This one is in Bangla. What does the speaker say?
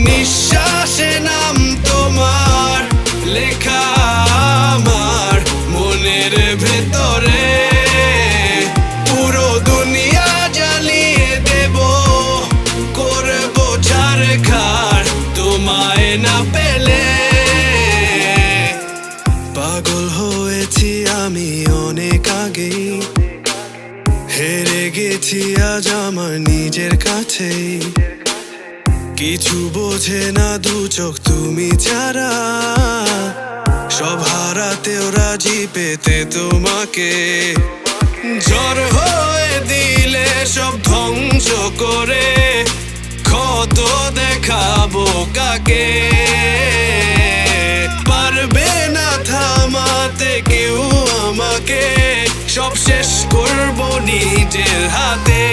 নিঃশ্বাসে নাম তোমার লেখা আমার মনের ভেতরে। পুরো দুনিয়া জ্বালিয়ে দেব, করবো ছারখার তোমায় না পেলে। পাগল হয়েছি আমি অনেক আগেই, হেরে গেছি আজ আমার নিজের কাছেই। কিছু বোঝে না দু চোখ তুমি ছাড়া, সব হারাতেও রাজি পেতে তোমাকে। ঝড় হয়ে দিলে সব ধ্বংস করে ক্ষত দেখাবো কাকে। পারবে না থামাতে কেউ আমাকে, সব শেষ করবো নিজের হাতে।